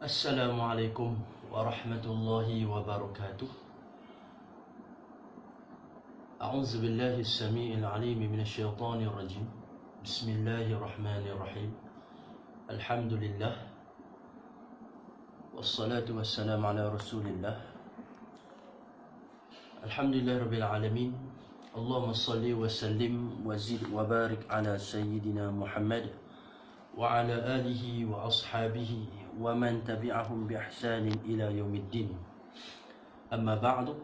Assalamualaikum warahmatullahi wabarakatuh. A'udzu billahi as-sami'il 'alim minasy syaithanir rajim. Bismillahirrahmanirrahim. Alhamdulillah wassalatu wassalamu ala Rasulillah. Alhamdulillahirabbil alamin. Allahumma shalli wa sallim wa zid wa barik ala sayyidina Muhammad wa ala alihi wa ashabihi wa man tabi'ahum bi ihsanin ila yaumiddin. Amma ba'du.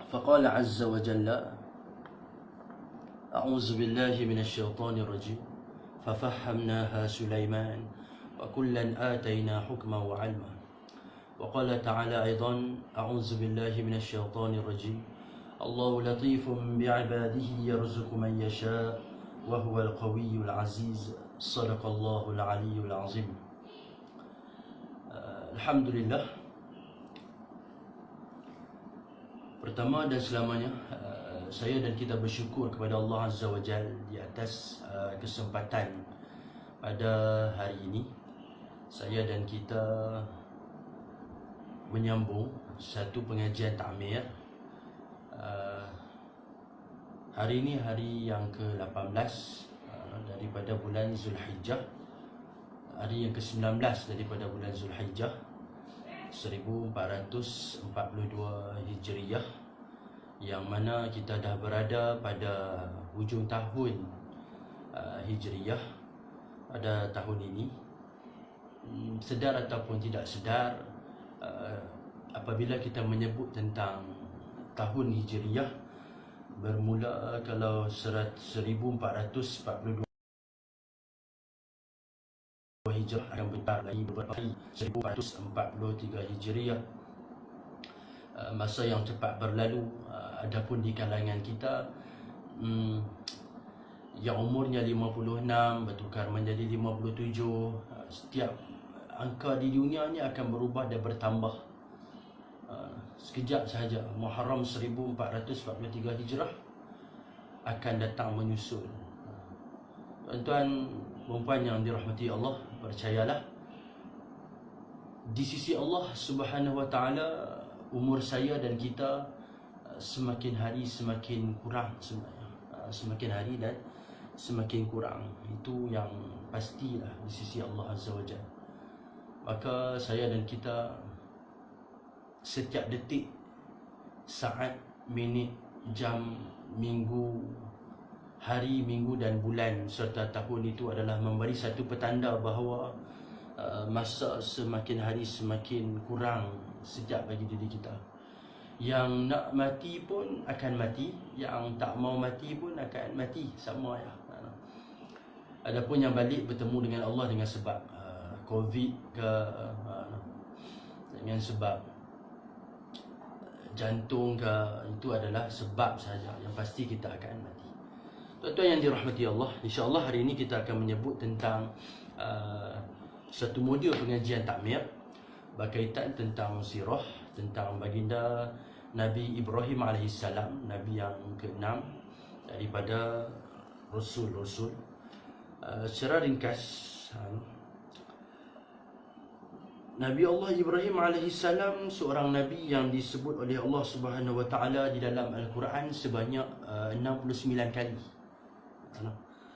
Faqala 'azza wa jalla: A'udzu billahi minasy syaithanir rajim. Fafahhamnaha Sulaiman wa kullan atayna hukman wa 'ilma. Wa qala ta'ala aidan: A'udzu billahi minasy syaithanir rajim. Allahu latifun bi'ibadihi yarzuqu man yasha' wa huwal qawiyyul 'aziz. Sadaqallahul 'aliyyul 'azim. Alhamdulillah. Pertama dan selamanya, saya dan kita bersyukur kepada Allah Azza wa Jal di atas kesempatan pada hari ini. Saya dan kita menyambung satu pengajian takmir. Hari ini hari yang ke-18 daripada bulan Zulhijjah, hari yang ke-19 daripada bulan Zulhijjah 1442 Hijriyah, yang mana kita dah berada pada hujung tahun Hijriyah pada tahun ini. Sedar ataupun tidak sedar, apabila kita menyebut tentang tahun Hijriyah, bermula kalau 1442 Hijrah akan berbentar lagi beberapa hari 1443 Hijriah. Masa yang cepat berlalu. Adapun di kalangan kita yang umurnya 56 bertukar menjadi 57. Setiap angka di dunia ni akan berubah dan bertambah. Sekejap sahaja Muharram 1443 Hijrah akan datang menyusul. Tuan-tuan, perempuan yang dirahmati Allah, percayalah, di sisi Allah Subhanahu wa taala, umur saya dan kita semakin hari semakin kurang sebenarnya. Semakin hari dan semakin kurang. Itu yang pastilah di sisi Allah Azza wa Jalla. Maka saya dan kita setiap detik, saat, minit, jam, minggu, hari, minggu dan bulan serta tahun itu adalah memberi satu petanda bahawa masa semakin hari semakin kurang sejak bagi diri kita. Yang nak mati pun akan mati, yang tak mau mati pun akan mati, sama ya. Adapun yang balik bertemu dengan Allah dengan sebab Covid ke, dengan sebab jantung ke, itu adalah sebab saja. Yang pasti kita akan mati. Tuan-tuan yang dirahmati Allah, insya-Allah hari ini kita akan menyebut tentang satu modul pengajian takmir berkaitan tentang sirah, tentang baginda Nabi Ibrahim AS, Nabi yang ke-6 daripada Rasul-Rasul. Secara ringkas, Nabi Allah Ibrahim AS seorang Nabi yang disebut oleh Allah Subhanahu Wa Taala di dalam Al-Quran sebanyak 69 kali.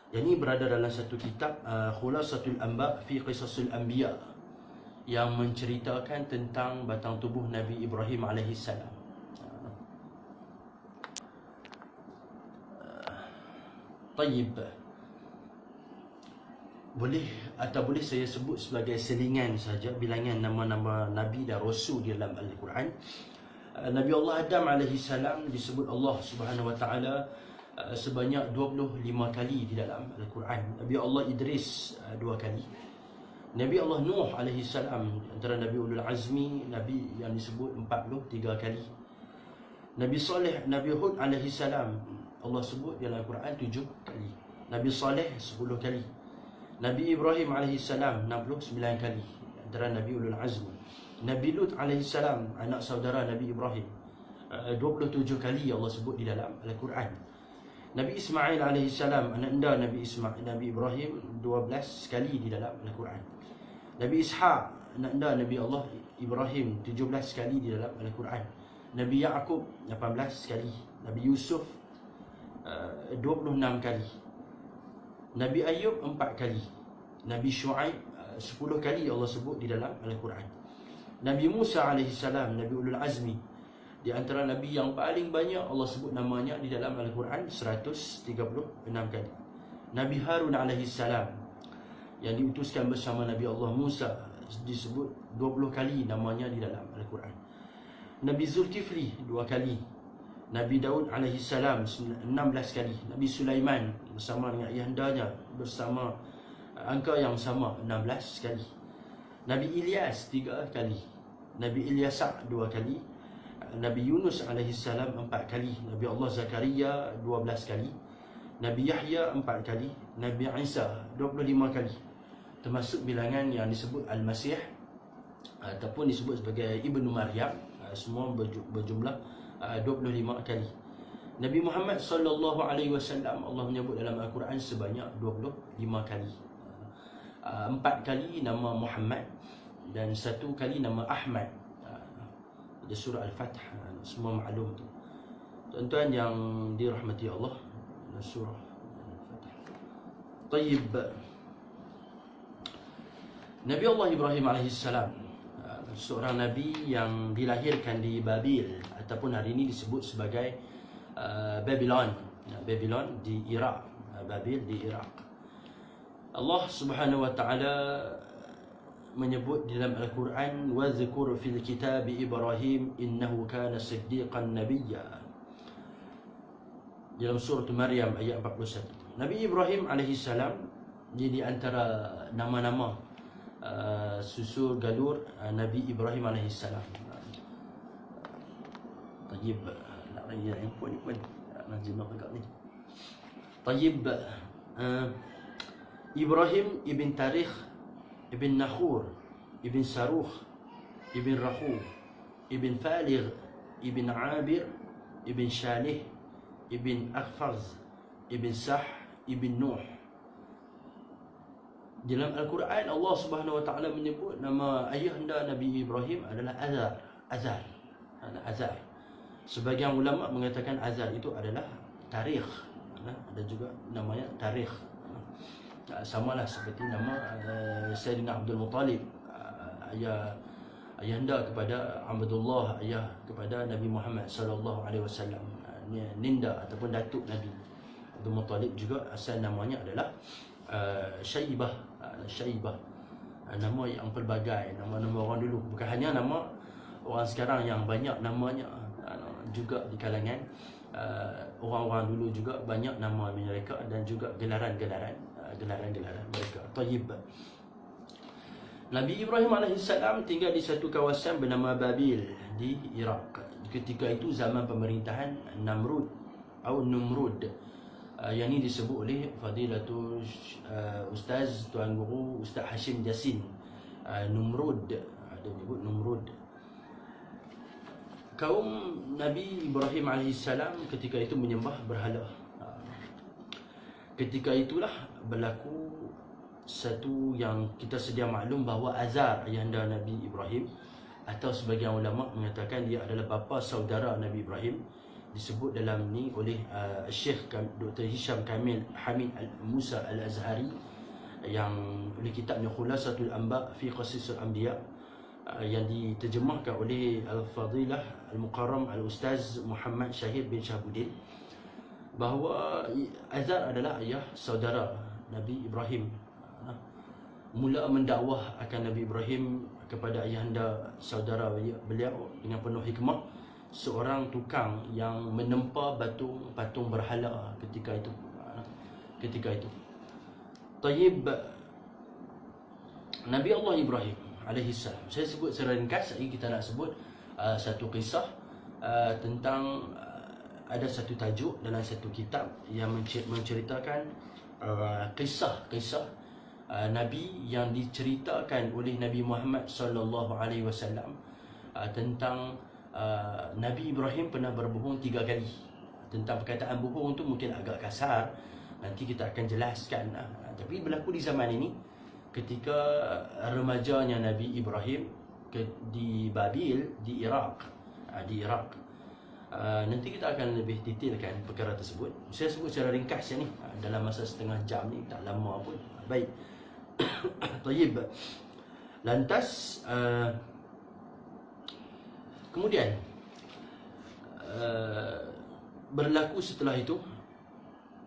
Yang ini berada dalam satu kitab Khulasatul Anba fi Qisasul Anbiya, yang menceritakan tentang batang tubuh Nabi Ibrahim AS. Tayyib. Boleh saya sebut sebagai selingan saja bilangan nama-nama Nabi dan Rasul di dalam Al-Quran. Nabi Allah Adam AS disebut Allah Subhanahu Wa Taala sebanyak 25 kali di dalam Al-Quran. Nabi Allah Idris 2 kali. Nabi Allah Nuh AS antara Nabi Ulul Azmi, Nabi yang disebut 43 kali. Nabi Saleh, Nabi Hud AS Allah sebut dalam Al-Quran 7 kali. Nabi Saleh 10 kali. Nabi Ibrahim AS 69 kali, antara Nabi Ulul Azmi. Nabi Lut AS, anak saudara Nabi Ibrahim, 27 kali Allah sebut di dalam Al-Quran. Nabi Ismail AS, anak anda Nabi Ibrahim, 12 kali di dalam Al-Quran. Nabi Ishaq, anak Nabi Allah Ibrahim 17 kali di dalam Al-Quran. Nabi Ya'qub 18 kali. Nabi Yusuf 26 kali. Nabi Ayub 4 kali. Nabi Shu'aib 10 kali Allah sebut di dalam Al-Quran. Nabi Musa alaihissalam, Nabi Ulul Azmi, di antara Nabi yang paling banyak Allah sebut namanya di dalam Al-Quran 136 kali. Nabi Harun alaihissalam yang diutuskan bersama Nabi Allah Musa disebut 20 kali namanya di dalam Al-Quran. Nabi Zulkifli 2 kali. Nabi Daud alaihissalam 16 kali. Nabi Sulaiman bersama dengan ayahandanya bersama angka yang sama 16 kali. Nabi Ilyas 3 kali. Nabi Ilyasa 2 kali. Nabi Yunus alaihissalam 4 kali. Nabi Allah Zakaria 12 kali. Nabi Yahya 4 kali. Nabi Isa 25 kali. Termasuk bilangan yang disebut Al-Masih ataupun disebut sebagai Ibnu Maryam, semua berjumlah 25 kali. Nabi Muhammad sallallahu alaihi wasallam Allah menyebut dalam Al-Quran sebanyak 25 kali. 4 kali nama Muhammad dan 1 kali nama Ahmad. Di surah Al-Fath, semua maklum tu. Tuan-tuan yang dirahmati Allah, surah Al-Fath. Tayyib. Nabi Allah Ibrahim alaihissalam, seorang nabi yang dilahirkan di Babil ataupun hari ini disebut sebagai Babylon. Babylon di Iraq. Babil di Iraq. Allah Subhanahu wa taala menyebut di dalam Al-Quran, "Wadhkur fil kitab Ibrahim innahu kana siddiqan nabiyya." Dalam surah Maryam ayat 41. Nabi Ibrahim alaihissalam di antara nama-nama susul galur Nabi Ibrahim alaihissalam. Tayyib, nak raya handphone ni pun nak jenak agak ni. Tayyib. Ibrahim ibn Tarikh, ibn Nakhur, ibn Sarukh, ibn Rahu, ibn Faligh, ibn Abir, ibn Shalih, ibn Akhfaz, ibn Sah, ibn Nuh. Dalam Al-Quran Allah Subhanahu wa taala menyebut nama ayahanda Nabi Ibrahim adalah Azar. Azar. Azar. Sebagian ulama mengatakan Azar itu adalah tarikh. Ada juga namanya tarikh. Samalah seperti nama Sayyidina Abdul Muttalib, ayahanda kepada Abdullah, ayah kepada Nabi Muhammad sallallahu alaihi wasallam. Ninda ataupun datuk Nabi. Abdul Muttalib juga asal namanya adalah Syaibah. Syaibah, nama yang pelbagai, nama-nama orang dulu, bukan hanya nama orang sekarang yang banyak namanya, juga di kalangan orang-orang dulu juga banyak nama mereka dan juga gelaran-gelaran mereka. Tayyib. Nabi Ibrahim alaihissalam tinggal di satu kawasan bernama Babil di Iraq. Ketika itu zaman pemerintahan Namrud atau Numrud. Yang ini disebut oleh Fadilatul Ustaz Tuan Guru Ustaz Hashim Jasin. Numrud, ada menyebut Numrud. Kaum Nabi Ibrahim alaihissalam ketika itu menyembah berhala. Ketika itulah berlaku satu yang kita sedia maklum bahawa Azar ayahanda Nabi Ibrahim, atau sebagian ulama mengatakan dia adalah bapa saudara Nabi Ibrahim, disebut dalam ni oleh Syekh Dr. Hisham Kamil Hamid Musa Al-Azhari yang oleh kitabnya Khulasatul Anba fi Qasasil Anbiya, yang diterjemahkan oleh Al-Fadilah Al-Mukarram Al-Ustaz Muhammad Syahid bin Syahabuddin, bahawa Azar adalah ayah saudara Nabi Ibrahim. Mula mendakwah akan Nabi Ibrahim kepada ayahanda saudara beliau dengan penuh hikmah, seorang tukang yang menempa patung berhala ketika itu. Tayyib. Nabi Allah Ibrahim alaihissalam, saya sebut secara ringkas, kita nak sebut satu kisah tentang ada satu tajuk dalam satu kitab yang menceritakan kisah Nabi yang diceritakan oleh Nabi Muhammad sallallahu alaihi wasallam tentang Nabi Ibrahim pernah berbohong 3 kali. Tentang perkataan bohong tu mungkin agak kasar, nanti kita akan jelaskan. Tapi berlaku di zaman ini ketika remajanya Nabi Ibrahim di Babil, di Iraq. Nanti kita akan lebih detailkan perkara tersebut. Saya sebut secara ringkas ni, dalam masa setengah jam ni, tak lama pun. Baik. Tayyib. Lantas kemudian berlaku setelah itu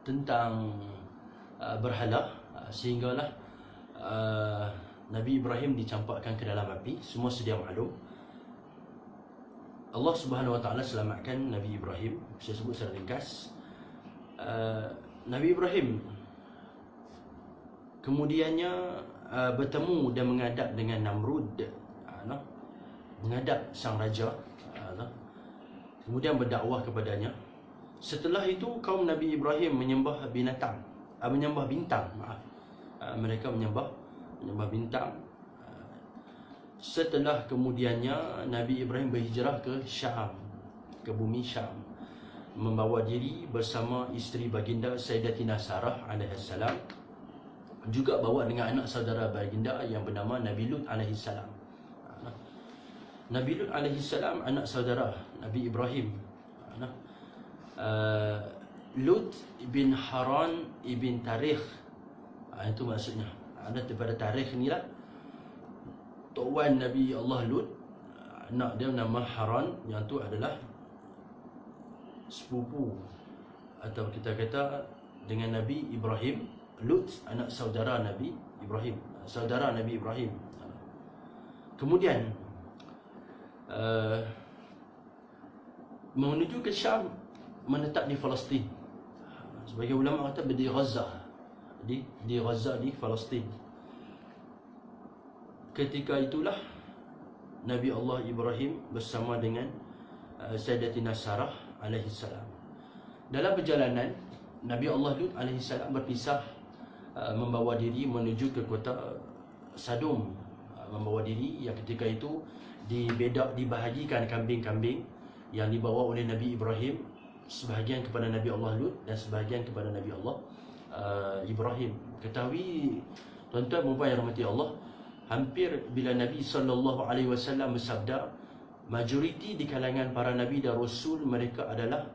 tentang berhala, sehinggalah Nabi Ibrahim dicampakkan ke dalam api. Semua sedia maklum. Allah Subhanahu Wa Taala selamatkan Nabi Ibrahim. Saya sebut secara ringkas. Nabi Ibrahim kemudiannya bertemu dan menghadap dengan Namrud, menghadap sang raja, kemudian berdakwah kepadanya. Setelah itu kaum Nabi Ibrahim menyembah binatang, menyembah bintang, mereka menyembah bintang. Setelah kemudiannya Nabi Ibrahim berhijrah ke Syam, ke bumi Syam, membawa diri bersama isteri baginda Sayyidatina Sarah alaihissalam, juga bawa dengan anak saudara baginda yang bernama Nabi Lut alaihissalam. Nabi Lut alaihissalam anak saudara Nabi Ibrahim. Lut bin Haran ibn Tarikh, itu maksudnya. Daripada tarikh ni lah, Tok Wan Nabi Allah Lut, anak dia nama Haran, yang tu adalah sepupu atau kita kata dengan Nabi Ibrahim. Lut anak saudara Nabi Ibrahim, saudara Nabi Ibrahim. Kemudian menuju ke Syam, menetap di Palestin. Sebagai ulama kata di Gaza, di Gaza, di Palestin. Ketika itulah Nabi Allah Ibrahim bersama dengan Sayyidatina Sarah alaihissalam. Dalam perjalanan, Nabi Allah Lut alaihissalam berpisah, membawa diri menuju ke kota Sadum, membawa diri yang ketika itu dibahagikan kambing-kambing yang dibawa oleh Nabi Ibrahim, sebahagian kepada Nabi Allah Lut dan sebahagian kepada Nabi Allah Ibrahim. Ketahui tuan-tuan dan puan yang rahmati Allah, hampir bila Nabi SAW bersabda, majoriti di kalangan para Nabi dan Rasul mereka adalah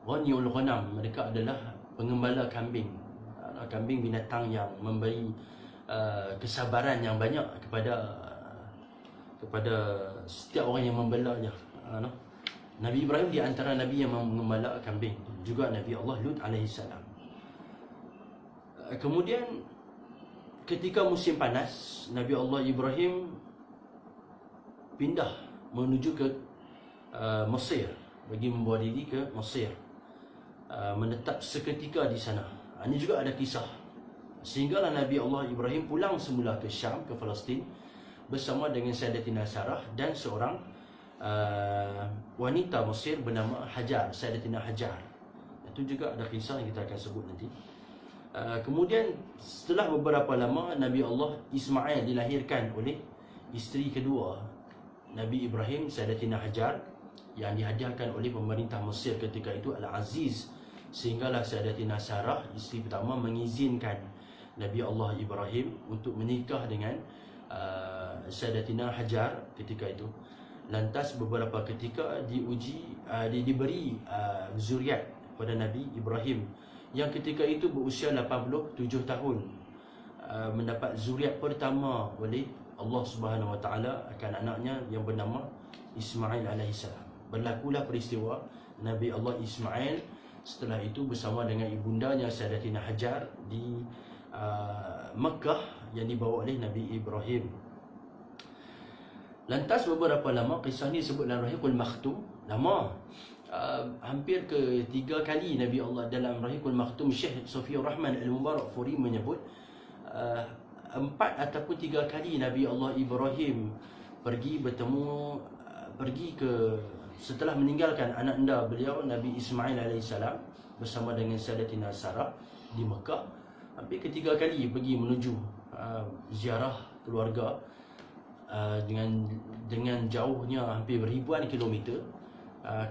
Ghaniul Ghanam, mereka adalah pengembala kambing. Kambing binatang yang memberi kesabaran yang banyak kepada setiap orang yang membelanya. Nabi Ibrahim di antara Nabi yang mengembala kambing, juga Nabi Allah Lut alaihissalam. Kemudian ketika musim panas, Nabi Allah Ibrahim pindah menuju ke Mesir, bagi membawa diri ke Mesir, menetap seketika di sana. Ini juga ada kisah. Sehinggalah Nabi Allah Ibrahim pulang semula ke Syam, ke Palestin, bersama dengan Sayyidatina Sarah dan seorang wanita Mesir bernama Hajar, Sayyidatina Hajar. Itu juga ada kisah yang kita akan sebut nanti. Kemudian setelah beberapa lama, Nabi Allah Ismail dilahirkan oleh isteri kedua Nabi Ibrahim, Sayyidatina Hajar, yang dihadiahkan oleh pemerintah Mesir ketika itu Al-Aziz. Sehinggalah Sayyidatina Sarah, isteri pertama, mengizinkan Nabi Allah Ibrahim untuk menikah dengan Sayyidatina Hajar ketika itu. Lantas beberapa ketika diberi zuriat kepada Nabi Ibrahim, yang ketika itu berusia 87 tahun, mendapat zuriat pertama oleh Allah Subhanahu Wa Taala akan anaknya yang bernama Ismail alaihissalam. Berlakulah peristiwa Nabi Allah Ismail setelah itu bersama dengan ibundanya Sayyidatina Hajar di Mekah, yang dibawa oleh Nabi Ibrahim. Lantas beberapa lama, kisah ni disebut dalam Rahiqul Makhtum. Lama, hampir ke 3 kali Nabi Allah dalam Rahiqul Makhtum. Syekh Sofiyur Rahman Al-Mubarak Furi menyebut 4 ataupun 3 kali Nabi Allah Ibrahim pergi setelah meninggalkan anak anda beliau Nabi Ismail alaihissalam bersama dengan Sayyidatina Sarah di Mekah. Hampir ke 3 kali pergi menuju ziarah keluarga, dengan jauhnya hampir beribuan kilometer.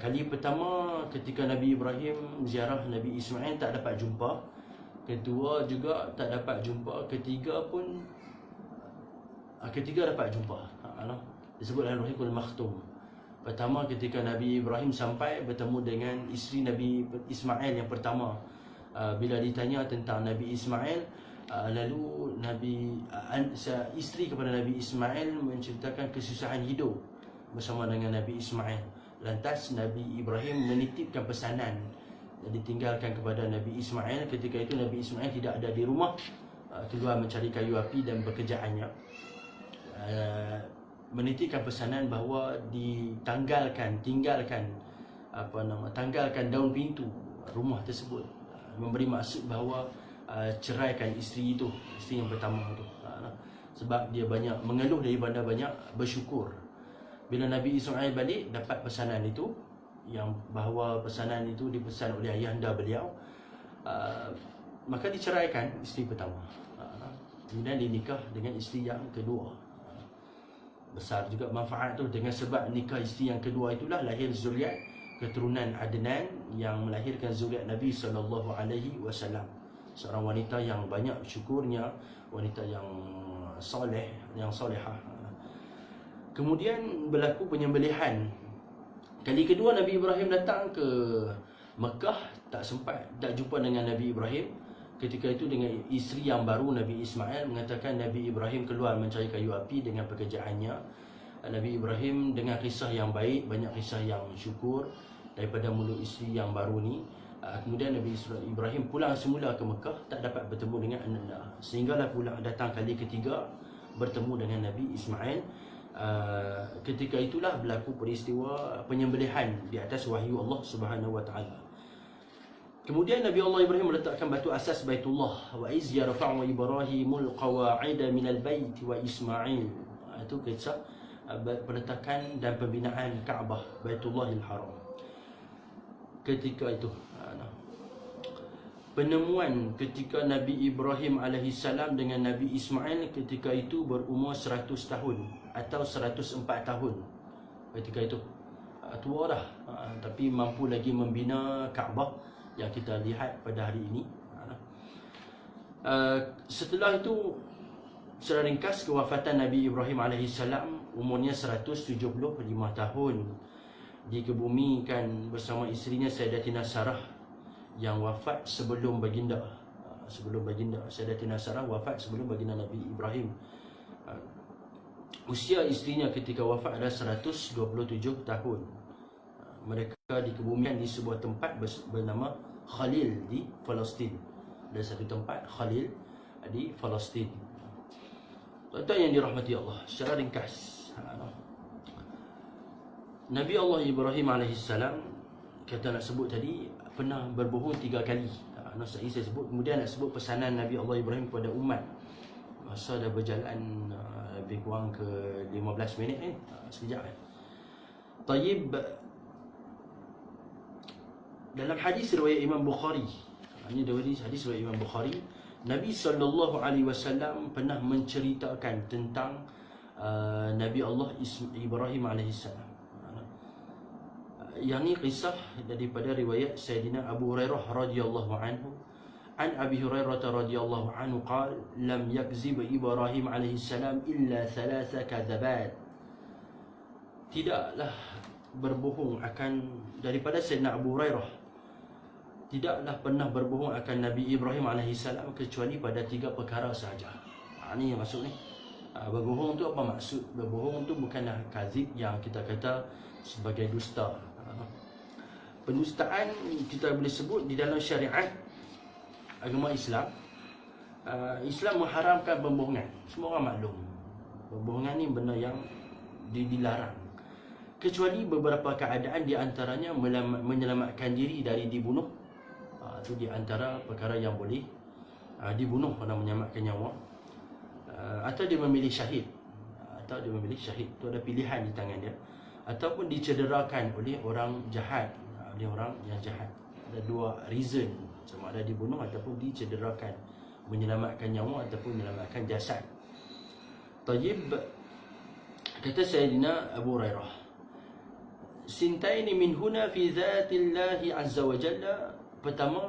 Kali pertama ketika Nabi Ibrahim ziarah Nabi Ismail tak dapat jumpa. kedua juga tak dapat jumpa, ketiga pun ketiga dapat jumpa. Disebut dalam Ruhul Makhtum. Pertama ketika Nabi Ibrahim sampai bertemu dengan isteri Nabi Ismail yang pertama. Bila ditanya tentang Nabi Ismail, lalu isteri kepada Nabi Ismail menceritakan kesusahan hidup bersama dengan Nabi Ismail. Lantas Nabi Ibrahim menitipkan pesanan dan ditinggalkan kepada Nabi Ismail. Ketika itu Nabi Ismail tidak ada di rumah, keluar mencari kayu api dan pekerjaannya. Menitipkan pesanan bahawa tinggalkan daun pintu rumah tersebut, memberi maksud bahawa ceraikan isteri itu, isteri yang pertama itu, sebab dia banyak mengeluh daripada banyak bersyukur. Bila Nabi Ismail balik, dapat pesanan itu, yang bahawa pesanan itu dipesan oleh ayahanda beliau, maka diceraikan isteri pertama, kemudian dinikah dengan isteri yang kedua. Besar juga manfaat tu, dengan sebab nikah isteri yang kedua itulah lahir zuriat keturunan Adnan yang melahirkan zuriat Nabi SAW. Seorang wanita yang banyak syukurnya, wanita yang soleh, yang solehah. Kemudian berlaku penyembelihan. Kali kedua Nabi Ibrahim datang ke Mekah, tak jumpa dengan Nabi Ibrahim. Ketika itu dengan isteri yang baru Nabi Ismail, mengatakan Nabi Ibrahim keluar mencari kayu api dengan pekerjaannya. Nabi Ibrahim dengan kisah yang baik, banyak kisah yang syukur daripada mulut isteri yang baru ni. Kemudian Nabi Ibrahim pulang semula ke Mekah, tak dapat bertemu dengan ananda. Sehinggalah pula datang kali ketiga bertemu dengan Nabi Ismail. Ketika itulah berlaku peristiwa penyembelihan di atas wahyu Allah Subhanahu Wa Taala. Kemudian Nabi Allah Ibrahim meletakkan batu asas Baitullah. Wa iz yarfa'u Ibrahimul qawa'ida minal bait wa Ismail. Itu kisah peletakan dan pembinaan Kaabah Baitullahil Haram. Ketika itu penemuan ketika Nabi Ibrahim alaihissalam dengan Nabi Ismail ketika itu berumur 100 tahun atau 104 tahun. Ketika itu tua dah, tapi mampu lagi membina Kaabah yang kita lihat pada hari ini. Setelah itu, secara ringkas, kewafatan Nabi Ibrahim alaihissalam, umurnya 175 tahun. Dikebumikan bersama isterinya Sayyidatina Sarah yang wafat sebelum baginda. Sayyidatina Sarah wafat sebelum baginda Nabi Ibrahim. Usia isterinya ketika wafat adalah 127 tahun. Mereka dikebumikan di sebuah tempat bernama Khalil di Palestin. Ada satu tempat Khalil di Palestin. Tuan-tuan yang dirahmati Allah, secara ringkas, Nabi Allah Ibrahim alaihissalam, kita nak sebut tadi, pernah berbohong 3 kali. Saya sebut, kemudian nak sebut pesanan Nabi Allah Ibrahim kepada umat. Masa dah berjalan lebih kurang ke 15 minit ni, sekejap Tayyib. Dalam hadis riwayat Imam Bukhari, ini hadis riwayat Imam Bukhari, Nabi SAW pernah menceritakan tentang Nabi Allah Ibrahim alaihissalam. Yang ni kisah daripada riwayat Sayyidina Abu Hurairah radhiyallahu anhu. An Abi Hurairah radhiyallahu anhu qala lam yakzib Ibrahim alaihissalam illa 3 kadzabat. Tidaklah berbohong akan, daripada Sayyidina Abu Hurairah, tidaklah pernah berbohong akan Nabi Ibrahim alaihissalam kecuali pada 3 perkara sahaja. Ini yang maksud ni. Berbohong tu apa maksud? Berbohong tu bukanlah kazib yang kita kata sebagai dusta. Pendustaan kita boleh sebut di dalam syariat agama Islam. Islam mengharamkan pembohongan. Semua orang maklum, pembohongan ni benda yang dilarang, kecuali beberapa keadaan, di antaranya menyelamatkan diri dari dibunuh. Itu di antara perkara yang boleh dibunuh pada menyelamatkan nyawa, atau dia memilih syahid, itu ada pilihan di tangan dia, ataupun dicederakan oleh orang jahat, oleh orang yang jahat. Ada 2 reason, sama ada dibunuh ataupun dicederakan, menyelamatkan nyawa ataupun menyelamatkan jasad. Tayyib, kata Sayyidina Abu Hurairah, sintaini min huna fi dhatillahi azza wa jalla. Pertama,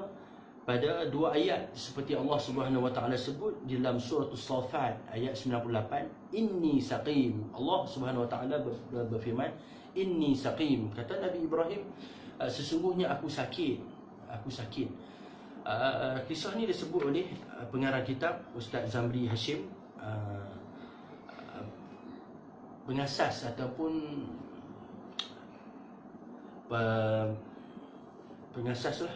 pada dua ayat seperti Allah Subhanahu Wa Taala sebut di dalam surah As-Saffat ayat 98, inni saqim. Allah Subhanahu Wa Taala berfirman, inni saqim. Kata Nabi Ibrahim, sesungguhnya aku sakit. Kisah ni disebut oleh pengarang kitab Ustaz Zamri Hashim, pengasas ataupun pengasas lah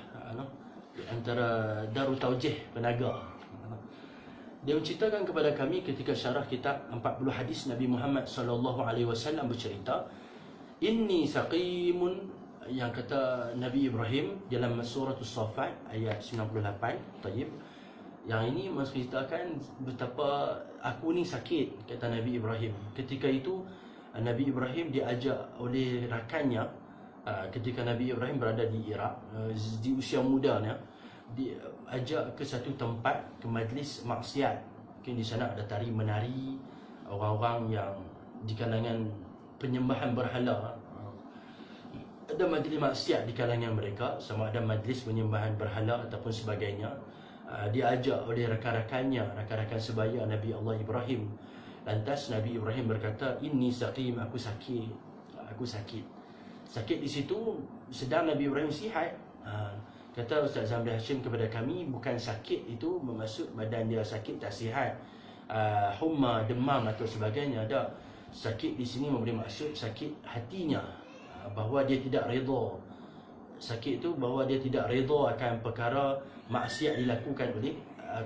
antara Darut Taujih Penaga. Dia menceritakan kepada kami ketika syarah kitab 40 hadis Nabi Muhammad SAW bercerita, inni saqimun, yang kata Nabi Ibrahim dalam surah As-Saffat ayat 98. Tayyib, yang ini menceritakan betapa aku ni sakit, kata Nabi Ibrahim. Ketika itu Nabi Ibrahim diajak oleh rakannya, ketika Nabi Ibrahim berada di Iraq, di usia mudanya, diajak ke satu tempat, ke majlis maksiat. Mungkin di sana ada tari menari, orang-orang yang di kalangan penyembahan berhala. Ada majlis maksiat di kalangan mereka, sama ada majlis penyembahan berhala ataupun sebagainya. Diajak oleh rakan-rakannya, rakan-rakan sebaya Nabi Allah Ibrahim. Lantas Nabi Ibrahim berkata, inni saqim, aku sakit. Sakit di situ sedang Nabi Ibrahim sihat. Kata Ustaz Zamri Hashim kepada kami, bukan sakit itu bermaksud badan dia sakit tak sihat, humma, demam atau sebagainya. Ada sakit di sini memberi maksud sakit hatinya, bahawa dia tidak redha. Sakit itu bahawa dia tidak redha akan perkara maksiat dilakukan oleh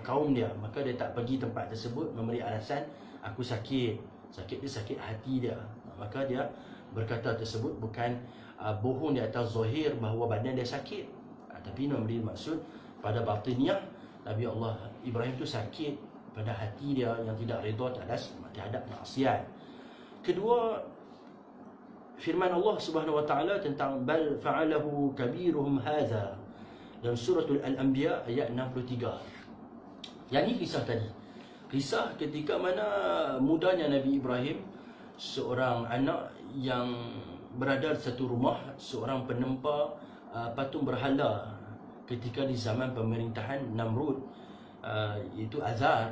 kaum dia, maka dia tak pergi tempat tersebut memberi alasan aku sakit. Sakit dia sakit hati dia. Maka dia berkata tersebut bukan bohong di atas zahir bahawa badan dia sakit, tapi memberi maksud pada batiniah Nabi Allah Ibrahim tu sakit pada hati dia yang tidak redha terhadap maksiat. Kedua, firman Allah Subhanahu Wa Taala tentang bal fa'alahu kabiruhum hadza dalam surah Al-Anbiya ayat 63. Yang ini kisah tadi, kisah ketika mana mudanya Nabi Ibrahim, seorang anak yang berada di satu rumah, seorang penempa patung berhala ketika di zaman pemerintahan Namrud, iaitu Azar.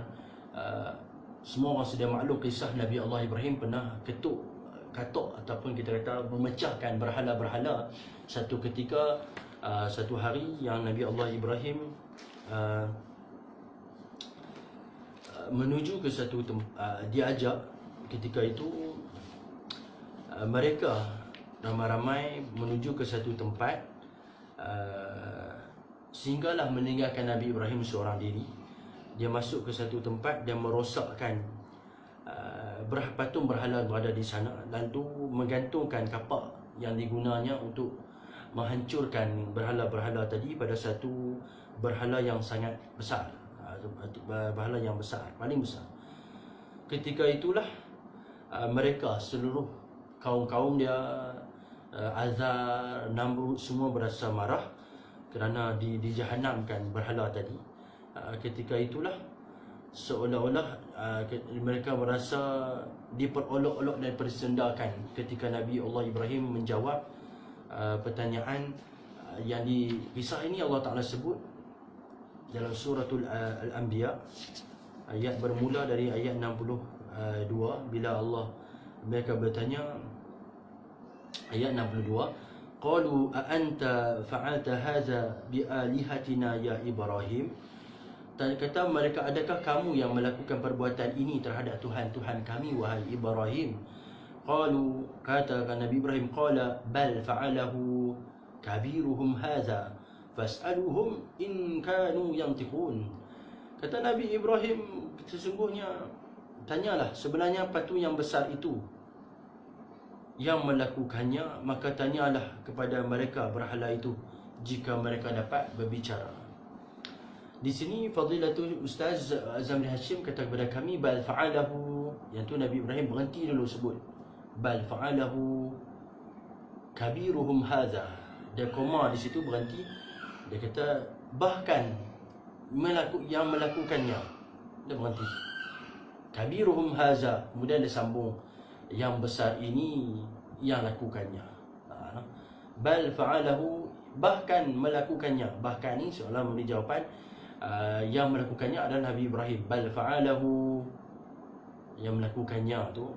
Semua orang sudah maklum kisah Nabi Allah Ibrahim pernah katok ataupun kita kata memecahkan berhala-berhala. Satu ketika, satu hari yang Nabi Allah Ibrahim menuju ke satu diajak, ketika itu mereka ramai-ramai menuju ke satu tempat, sehinggalah meninggalkan Nabi Ibrahim seorang diri. Dia masuk ke satu tempat dan merosakkan patung berhala berada di sana, lalu menggantungkan kapak yang digunanya untuk menghancurkan berhala-berhala tadi pada satu berhala yang sangat besar, berhala yang besar, paling besar. Ketika itulah mereka, seluruh kaum-kaum dia, Azar, Namrud, semua berasa marah kerana dijahanamkan berhala tadi. Ketika itulah seolah-olah mereka merasa diperolok-olok dan dipersendakan ketika Nabi Allah Ibrahim menjawab pertanyaan yang di kisah ini Allah Ta'ala sebut dalam suratul Al-Anbiya, ayat bermula dari ayat 62, bila mereka bertanya, ayat 62, qalu a anta fa'alta hadza bi alihatina ya Ibrahim. Kata mereka, adakah kamu yang melakukan perbuatan ini terhadap Tuhan-Tuhan kami, wahai Ibrahim? Qalu, kata Nabi Ibrahim, qala bal fa'alahu kabiruhum hadza fas'aluhum in kanu yantiqun. Kata Nabi Ibrahim, sesungguhnya, tanyalah, sebenarnya patung yang besar itu yang melakukannya, maka tanyalah kepada mereka berhala itu jika mereka dapat berbicara. Di sini Fadilatul Ustaz Zamri Hashim kata kepada kami, bal fa'alahu, yang tu Nabi Ibrahim berhenti dulu sebut bal fa'alahu kabiruhum hadza. Dia koma di situ, berhenti. Dia kata bahkan yang melakukannya. Dia berhenti. Kabiruhum hadza. Kemudian dia sambung, yang besar ini yang lakukannya. Bal fa'alahu, bahkan melakukannya. Bahkan ni seolah memberi jawapan, yang melakukannya adalah Nabi Ibrahim. Bal fa'alahu, yang melakukannya tu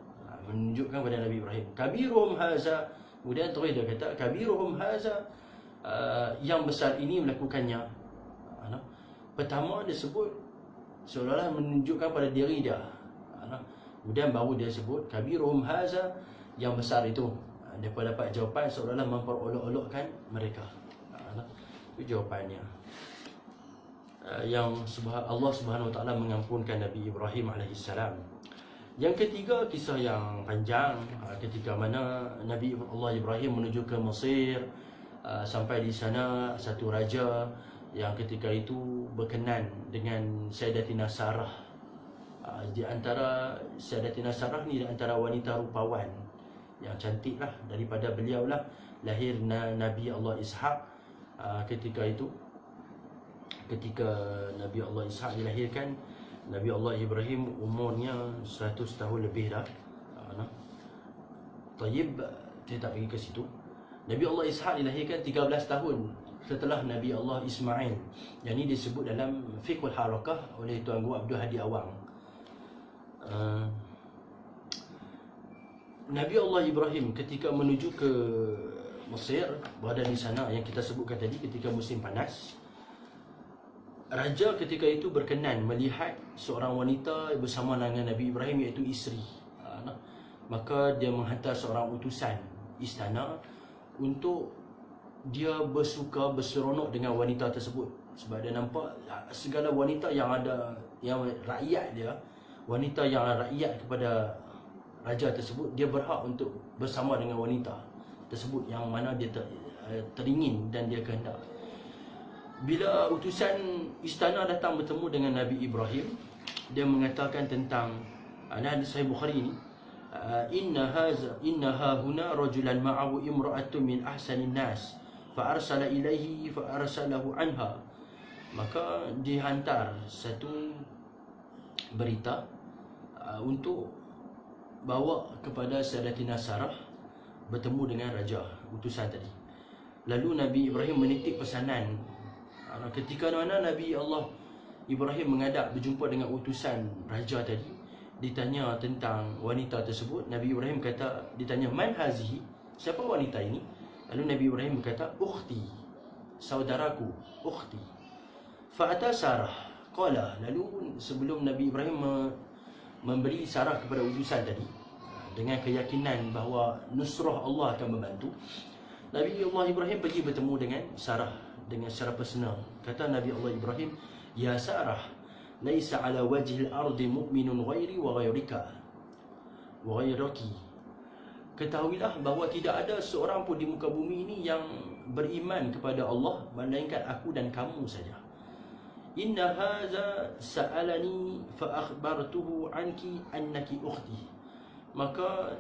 menunjukkan pada Nabi Ibrahim. Kabiruhum haza, kemudian terus dia kata kabiruhum haza, yang besar ini melakukannya. Pertama dia sebut seolah-olah menunjukkan pada diri dia. Kemudian baru dia sebut kabiruhum haza, yang besar itu. Mereka dapat jawapan seolah-olah memperolok-olokkan mereka. Itu jawapannya. Yang Allah Subhanahu Wa Taala mengampunkan Nabi Ibrahim alaihissalam. Yang ketiga, kisah yang panjang ketika mana Nabi Allah Ibrahim menuju ke Mesir. Sampai di sana satu raja yang ketika itu berkenan dengan Sayyidatina Sarah. Di antara Sayyidatina Sarah ni, di antara wanita rupawan yang cantik lah. Daripada beliau lah lahir Nabi Allah Ishaq. Ketika itu, ketika Nabi Allah Ishaq dilahirkan, Nabi Allah Ibrahim umurnya 100 tahun lebih dah. Tayyib, kita tak pergi ke situ. Nabi Allah Ishaq dilahirkan 13 tahun setelah Nabi Allah Ismail. Yang ini disebut dalam Fiqhul Harakah oleh Tuan Guru Abdul Hadi Awang. Nabi Allah Ibrahim ketika menuju ke Mesir, berada di sana yang kita sebutkan tadi ketika musim panas. Raja ketika itu berkenan melihat seorang wanita bersama dengan Nabi Ibrahim, iaitu isteri. Maka dia menghantar seorang utusan istana untuk dia bersuka, berseronok dengan wanita tersebut. Sebab dia nampak segala wanita yang ada, yang rakyat dia, wanita yang rakyat kepada raja tersebut, dia berhak untuk bersama dengan wanita tersebut yang mana dia teringin dan dia kehendak. Bila utusan istana datang bertemu dengan Nabi Ibrahim, dia mengatakan tentang hadis Sahih Bukhari ini, inna huna rajulan ma'ahu imra'atun min ahsanin nas fa arsala ilaihi fa arsalahu anha. Maka dihantar satu berita untuk bawa kepada Sayyidatina Sarah bertemu dengan raja, utusan tadi. Lalu Nabi Ibrahim menitip pesanan. Ketika mana Nabi Allah Ibrahim menghadap berjumpa dengan utusan raja tadi, ditanya tentang wanita tersebut. Nabi Ibrahim kata, ditanya, man hazihi, siapa wanita ini? Lalu Nabi Ibrahim berkata, ukhti, saudaraku, ukhti. Fa'ata Sarah qala, lalu sebelum Nabi Ibrahim memberi Sarah kepada utusan tadi dengan keyakinan bahawa nusrah Allah akan membantu, Nabi Allah Ibrahim pergi bertemu dengan Sarah dengan secara personal. Kata Nabi Allah Ibrahim, ya Sarah, laisa ala wajhil ardi mu'minun ghairi wa ghairika wa ghairaki. Ketahuilah bahawa tidak ada seorang pun di muka bumi ini yang beriman kepada Allah melainkan aku dan kamu saja. Inna hadza sa'alani fa akhbartuhu anki annaki ukhti. Maka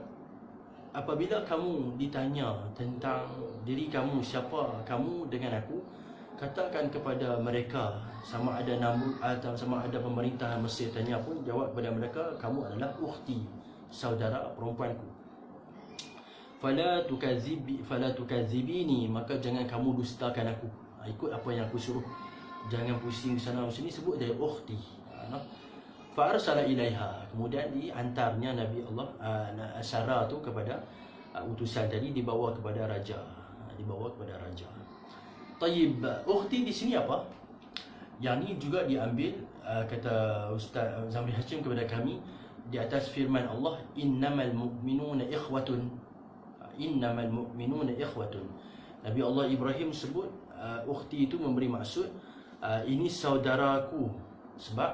apabila kamu ditanya tentang diri kamu, siapa kamu dengan aku, katakan kepada mereka, sama ada Namrud atau sama ada pemerintah Mesir tanya pun, jawab kepada mereka, kamu adalah ukhti, saudara perempuanku. Fala tukazibini, maka jangan kamu dustakan aku. Ikut apa yang aku suruh. Jangan pusing di sana sini, sebut dia ukhti. Fa arsala ilaiha, kemudian diantarnya Nabi Allah Sarah tu kepada utusan tadi, dibawa kepada raja. Tayyib, ukhti di sini apa? Yang ni juga diambil, kata Ustaz Zamri Hashim kepada kami, di atas firman Allah, innamal mu'minuna ikhwatun. Innamal mu'minuna ikhwatun. Nabi Allah Ibrahim sebut ukhti itu memberi maksud ini saudaraku. Sebab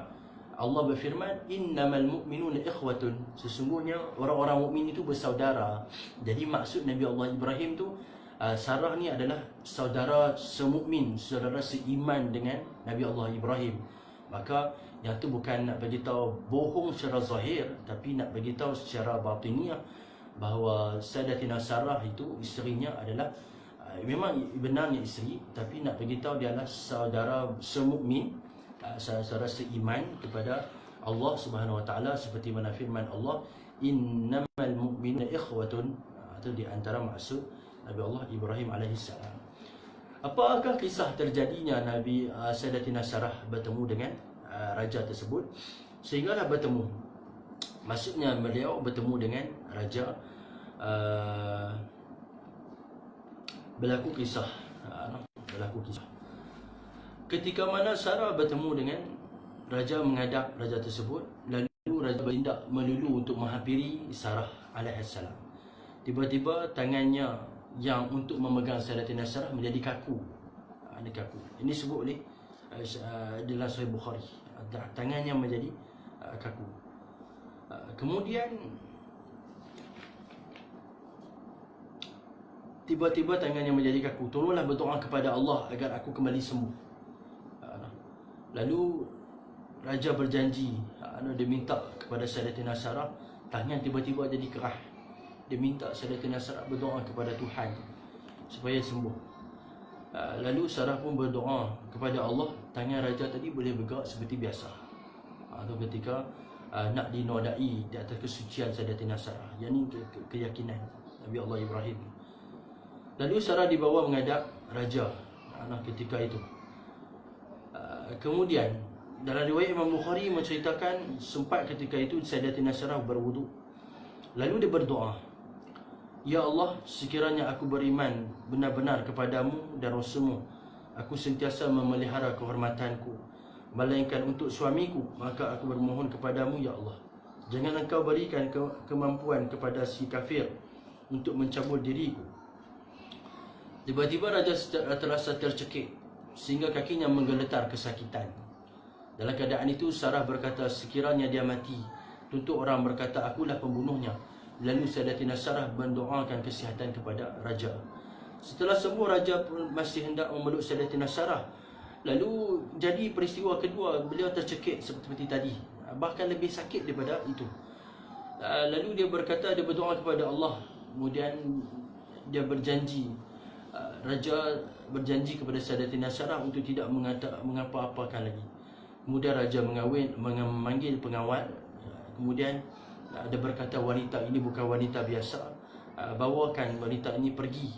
Allah berfirman, innamal mu'minuna ikhwatun, sesungguhnya orang-orang mukmin itu bersaudara. Jadi maksud Nabi Allah Ibrahim tu, Sarah ni adalah saudara semukmin, saudara seiman dengan Nabi Allah Ibrahim. Maka yang tu bukan nak bagi tahu bohong secara zahir, tapi nak bagi tahu secara batiniah bahawa Sayyidatina Sarah itu isterinya adalah memang benarnya isteri, tapi nak bagi tahu dia adalah saudara semukmin, saudara seiman kepada Allah Subhanahu Wa Taala, seperti mana firman Allah, innamal mu'minuna ikhwatun. Itu di antara maksud Nabi Allah Ibrahim alaihissalam. Apakah kisah terjadinya Nabi Sayyidatina Sarah bertemu dengan raja tersebut sehinggalah bertemu? Maksudnya beliau bertemu dengan raja, berlaku kisah. Ketika mana Sarah bertemu dengan raja, menghadap raja tersebut, lalu raja bertindak melulu untuk menghampiri Sarah alaihissalam. Tiba-tiba tangannya yang untuk memegang Sayyidatina Sarah menjadi kaku. Ini sebut oleh dalam Sahih Bukhari. Tangannya menjadi kaku. Kemudian tiba-tiba tangannya menjadi kaku. Tolonglah berdoa kepada Allah agar aku kembali sembuh. Lalu raja berjanji, dia minta kepada Sayyidatina Sarah, tangan tiba-tiba jadi kerah. Dia minta Sayyidatina Sarah berdoa kepada Tuhan supaya sembuh. Lalu Sarah pun berdoa kepada Allah, tangan raja tadi boleh bergerak seperti biasa. Atau ketika nak dinodai di atas kesucian Sayyidatina Sarah, yang ini keyakinan Nabi Allah Ibrahim. Lalu Sarah dibawa menghadap raja ketika itu. Kemudian dalam riwayat Imam Bukhari menceritakan sempat ketika itu Sayyidatina Sarah berwudu. Lalu dia berdoa, Ya Allah, sekiranya aku beriman benar-benar kepadamu dan Rasulmu, aku sentiasa memelihara kehormatanku, melainkan untuk suamiku, maka aku bermohon kepadamu, Ya Allah, jangan engkau berikan kemampuan kepada si kafir untuk mencabul diriku. Tiba-tiba raja terasa tercekik sehingga kakinya menggeletar kesakitan. Dalam keadaan itu Sarah berkata, sekiranya dia mati, tentu orang berkata akulah pembunuhnya. Lalu Sayyidatina Sarah mendoakan kesihatan kepada raja. Setelah sembuh, raja pun masih hendak memeluk Sayyidatina Sarah. Lalu jadi peristiwa kedua, beliau tercekik seperti tadi, bahkan lebih sakit daripada itu. Lalu dia berkata, dia berdoa kepada Allah. Kemudian dia berjanji, raja berjanji kepada Sayyidatina Sarah untuk tidak mengapa-apakan lagi. Kemudian raja memanggil pengawal. Kemudian dia berkata, wanita ini bukan wanita biasa, bawakan wanita ini pergi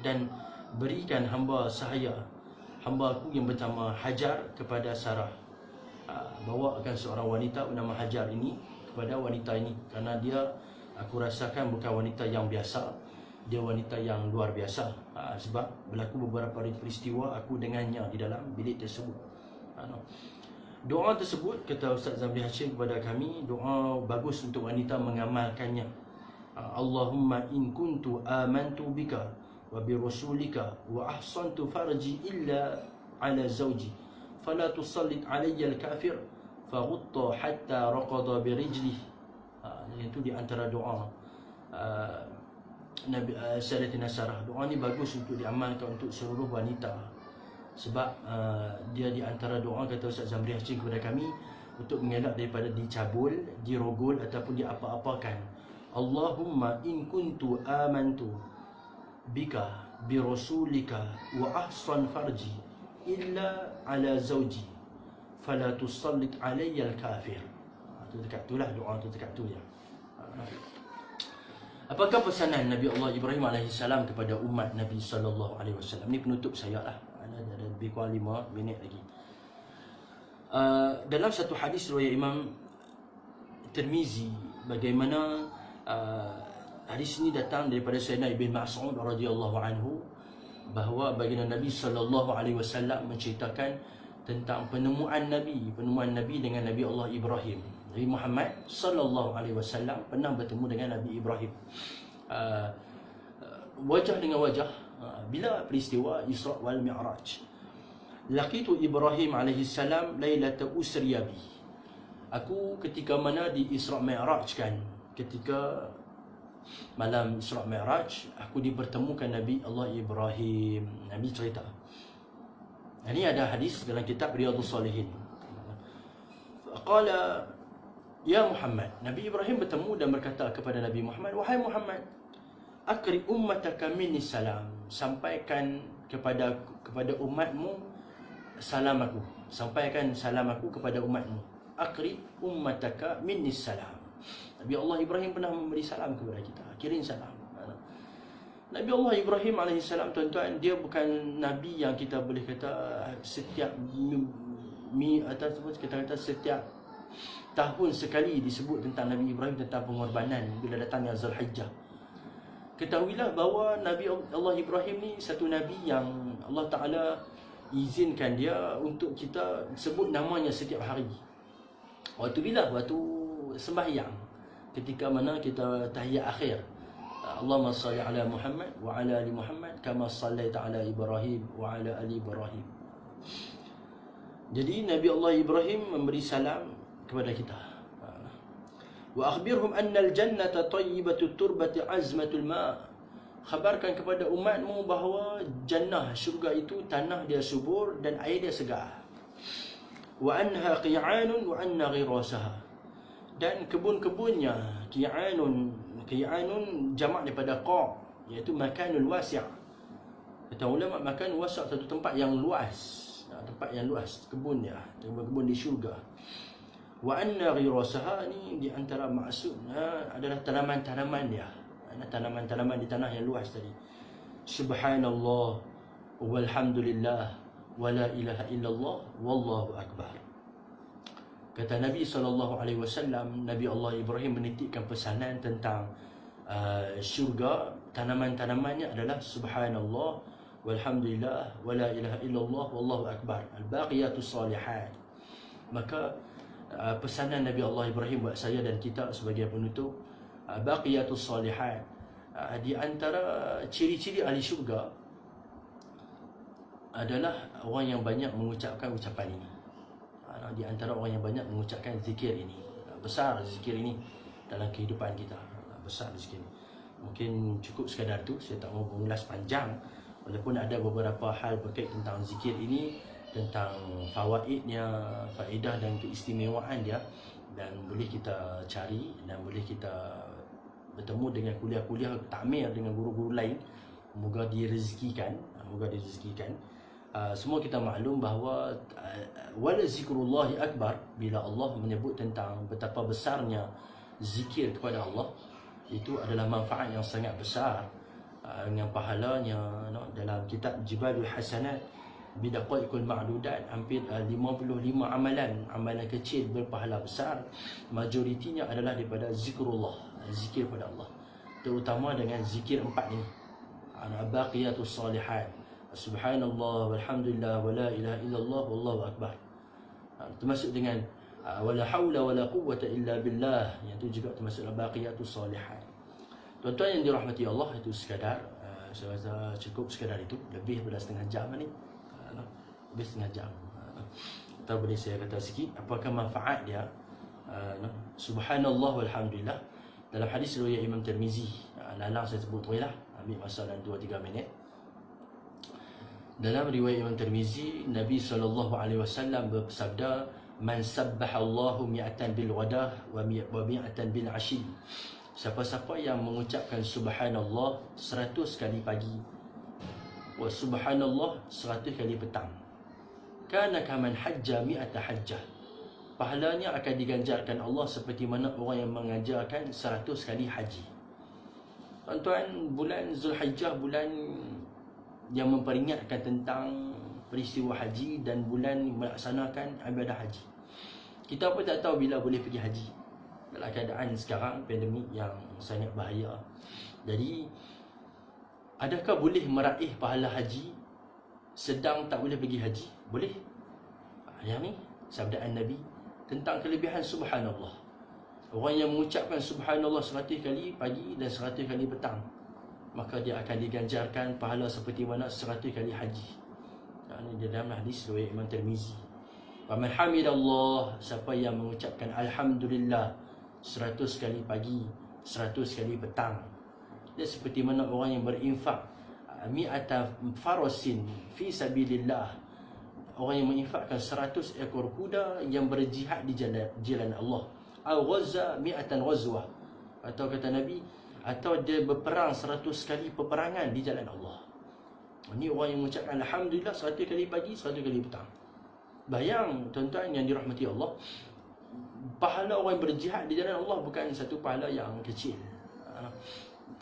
dan berikan hamba aku yang bernama Hajar kepada Sarah. Bawakan seorang wanita bernama Hajar ini kepada wanita ini, kerana dia, aku rasakan bukan wanita yang biasa, dia wanita yang luar biasa. Sebab berlaku beberapa peristiwa aku dengannya di dalam bilik tersebut. Doa tersebut, kata Ustaz Zamri Hashim kepada kami, doa bagus untuk wanita mengamalkannya. Allahumma in kuntu amantu bika wa bi rasulika wa ahsantu farji illa ala zawji fala tusallit alayya al-kafir faghutta hatta raqada bi rijlihi. Itu di antara doa Nabi Sayyidatina Sarah. Doa ni bagus untuk diamalkan untuk seluruh wanita. Sebab dia di antara doa, kata Ustaz Zamri Hashim kepada kami, untuk mengelak daripada dicabul, dirogol ataupun diapa-apakan. Allahumma in kuntu amantu bika bi rasulika wa ahsan farji illa ala zawji fala tusallit alayya al-kafir. Itu dekat itulah doa tu, dekat tu ya. Apakah pesanan Nabi Allah Ibrahim alaihissalam kepada umat Nabi sallallahu alaihi wasallam? Ini penutup saya lah. Ada lebih kurang 5 minit lagi. Dalam satu hadis riwayat Imam Tirmizi, bagaimana hadis ini datang daripada Sayyidina Ibn Mas'ud radhiyallahu anhu, bahawa baginda Nabi sallallahu alaihi wasallam menceritakan tentang penemuan Nabi dengan Nabi Allah Ibrahim. Nabi Muhammad sallallahu alaihi wasallam pernah bertemu dengan Nabi Ibrahim, wajah dengan wajah, bila peristiwa Isra wal Mi'raj. Laqitu Ibrahim alaihi salam lailata usriya bi. Aku ketika mana di Isra Mi'raj kan, ketika malam Isra Mi'raj, aku dipertemukan Nabi Allah Ibrahim. Nabi cerita. Ini ada hadis dalam kitab Riyadhus Salihin. Qala ya Muhammad, Nabi Ibrahim bertemu dan berkata kepada Nabi Muhammad, wahai Muhammad, akri ummataka minni salam, sampaikan kepada umatmu salam aku, sampaikan salam aku kepada umatmu. Akri ummataka minni salam. Nabi Allah Ibrahim pernah memberi salam kepada kita, kirim salam. Nabi Allah Ibrahim alaihissalam, tuan-tuan, dia bukan Nabi yang kita boleh kata setiap kita kata setiap tahun sekali disebut tentang Nabi Ibrahim, tentang pengorbanan bila datangnya Zulhijjah. Ketahuilah bahawa Nabi Allah Ibrahim ni satu Nabi yang Allah Ta'ala izinkan dia untuk kita sebut namanya setiap hari. Waktu bila? Waktu sembahyang, ketika mana kita tahiyat akhir, Allahumma salli ala Muhammad wa ala ali Muhammad kama sallaita ala Ibrahim wa ala ali Ibrahim. Jadi Nabi Allah Ibrahim memberi salam kepada kita. Wa akhbirhum anna al-jannata tayyibatu turbati azmatul ma'. Khabarkan kepada umatmu bahawa jannah, syurga itu tanah dia subur dan air dia segar. Wa anha qi'anun wa anna ghirasaha. Dan kebun-kebunnya, qi'anun jamak daripada qa', iaitu makanul wasi'. Kata ulama, makan wasi' satu tempat yang luas. Tempat yang luas, kebun dia, kebun di syurga. Wa anna ghirasaha, ni di antara maksudnya adalah tanaman-tanaman dia, tanaman-tanaman di tanah yang luas tadi. Subhanallah walhamdulillah wa la ilaha illallah wallahu akbar. Kata Nabi SAW, Nabi Allah Ibrahim menitipkan pesanan tentang syurga. Tanaman-tanamannya adalah Subhanallah walhamdulillah wa la ilaha illallah wallahu akbar, al-baqiyatus salihat. Maka pesanan Nabi Allah Ibrahim buat saya dan kita sebagai penutup, baqiyatus salihat, di antara ciri-ciri ahli syurga adalah orang yang banyak mengucapkan ucapan ini. Di antara orang yang banyak mengucapkan zikir ini. Besar zikir ini dalam kehidupan kita, besar zikir ini. Mungkin cukup sekadar tu, saya tak mau mengulas panjang. Walaupun ada beberapa hal berkait tentang zikir ini, tentang fawaidnya, faedah dan keistimewaan dia, dan boleh kita cari dan boleh kita bertemu dengan kuliah-kuliah takmir dengan guru-guru lain. Moga direzekikan, moga direzekikan. Semua kita maklum bahawa wala zikrullahi akbar, bila Allah menyebut tentang betapa besarnya zikir kepada Allah, itu adalah manfaat yang sangat besar, dengan pahalanya. Dalam kitab Jibalul Hasanat bidaqaiqul ma'dudat, hampir 55 amalan kecil berpahala besar, majoritinya adalah daripada zikrullah, zikir pada Allah, terutama dengan zikir empat ini, baqiyatus salihat, Subhanallah walhamdulillah wa la ilaha illallah wallahu akbar. Termasuk dengan wala haula wala quwwata illa billah, yang itu juga termasuk baqiyatus salihat. Tuan-tuan yang dirahmati Allah, itu sekadar saya rasa cukup sekadar itu, lebih daripada setengah jam ni, lebih setengah jam. Atau boleh saya kata sikit apakah manfaat dia. Subhanallah walhamdulillah, dalam hadis riwayat Imam Tirmizi, lalang saya sebut tu lah, ambil masa dalam 2-3 minit. Dalam riwayat Imam Tirmizi, Nabi SAW bersabda, man sabbaha Allahu mi'atan bil ghadah wa mi'atan bil ashi. Siapa-siapa yang mengucapkan subhanallah 100 kali pagi, wa subhanallah 100 kali petang, kana kaman hajja mi'ata hajjah, pahalanya akan diganjarkan Allah seperti mana orang yang mengajarkan 100 kali haji. Tuan-tuan, bulan Zulhijjah, bulan yang memperingatkan tentang peristiwa haji dan bulan melaksanakan ibadah haji. Kita pun tak tahu bila boleh pergi haji dalam keadaan sekarang pandemik yang sangat bahaya. Jadi adakah boleh meraih pahala haji sedang tak boleh pergi haji? Boleh. Yang ni sabdaan Nabi tentang kelebihan subhanallah. Orang yang mengucapkan subhanallah 100 kali pagi dan 100 kali petang, maka dia akan diganjarkan pahala seperti mana 100 kali haji. Ini dalam hadis riwayat Imam Tirmizi. Wa man hamidallah, siapa yang mengucapkan alhamdulillah 100 kali pagi, 100 kali petang, dia seperti mana orang yang berinfak mi'ata farasin fi sabilillah, orang yang menginfakkan 100 ekor kuda yang berjihad di jalan Allah. Au ghazza mi'atan ghazwah, atau kata Nabi, atau dia berperang 100 kali peperangan di jalan Allah. Ini orang yang mengucapkan alhamdulillah 100 kali pagi, 100 kali petang. Bayang tuan-tuan yang dirahmati Allah, pahala orang yang berjihad di jalan Allah bukan satu pahala yang kecil.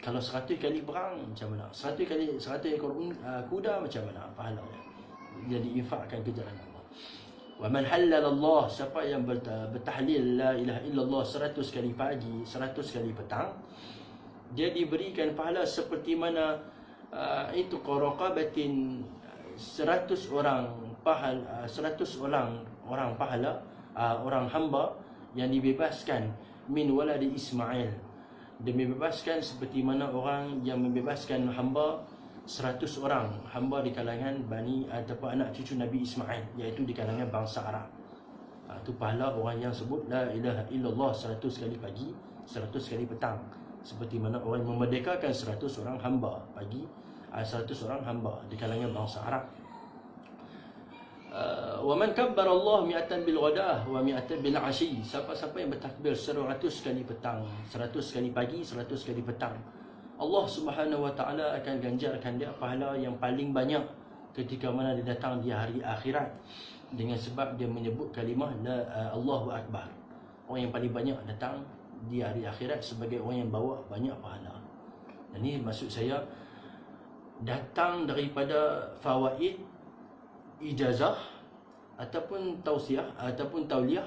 Kalau 100 kali perang macam mana? 100 ekor kuda macam mana pahalanya? Jadi infakkan ke jalan Allah. Wa man halal Allah, siapa yang bertahlil la ilaha illallah 100 kali pagi, 100 kali petang, dia diberikan pahala seperti mana itu qaraqabatin 100 orang pahala, 100 orang pahala, orang hamba yang dibebaskan min waladi Ismail. Dia membebaskan seperti mana orang yang membebaskan hamba 100 orang hamba di kalangan Bani ataupun anak cucu Nabi Ismail, iaitu di kalangan bangsa Arab. Itu pahala orang yang sebut la ilaha illallah 100 kali pagi, 100 kali petang. Seperti mana orang memerdekakan 100 orang hamba pagi, 100 orang hamba di kalangan bangsa Arab. Wa man kabbara Allah mi'atan bil ghadah wa mi'atan bil 'ashi, siapa-siapa yang bertakbir 100 kali petang, 100 kali pagi, 100 kali petang, Allah Subhanahu wa taala akan ganjarkan dia pahala yang paling banyak ketika mana dia datang di hari akhirat, dengan sebab dia menyebut kalimah la Allahu akbar. Orang yang paling banyak datang di hari akhirat sebagai orang yang bawa banyak pahala. Dan ini maksud saya datang daripada fawaid ijazah ataupun tausiah ataupun tauliah,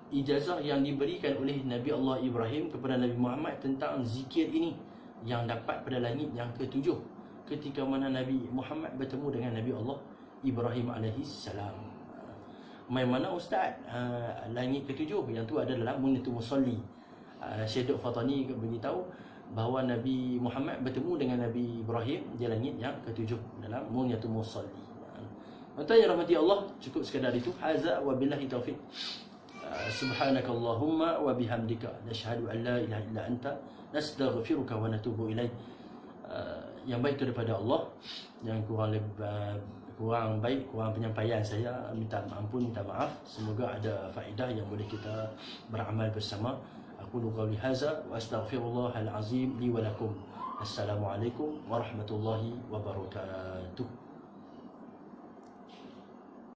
ijazah yang diberikan oleh Nabi Allah Ibrahim kepada Nabi Muhammad tentang zikir ini yang dapat pada langit yang ke-7 ketika mana Nabi Muhammad bertemu dengan Nabi Allah Ibrahim alaihissalam. Main mana ustaz? Langit ke-7 yang tu ada dalam Munyatul Musalli. Syekh Fatani beritahu bahawa Nabi Muhammad bertemu dengan Nabi Ibrahim di langit yang ke-7 dalam Munyatul Musalli. Tuan yang rahmati Allah, cukup sekadar itu. Haza wa billahi taufiq. Subhanakallahumma wa bihamdika nashhadu an la ilaha illa anta nastaghfiruka wa natubu ilaik. Yang baik itu daripada Allah, yang kurang baik, kurang penyampaian saya, minta ampun, minta maaf. Semoga ada faedah yang boleh kita beramal bersama. Aku qawli hadza wa astaghfirullahal azim li wa lakum. Assalamualaikum warahmatullahi wabarakatuh.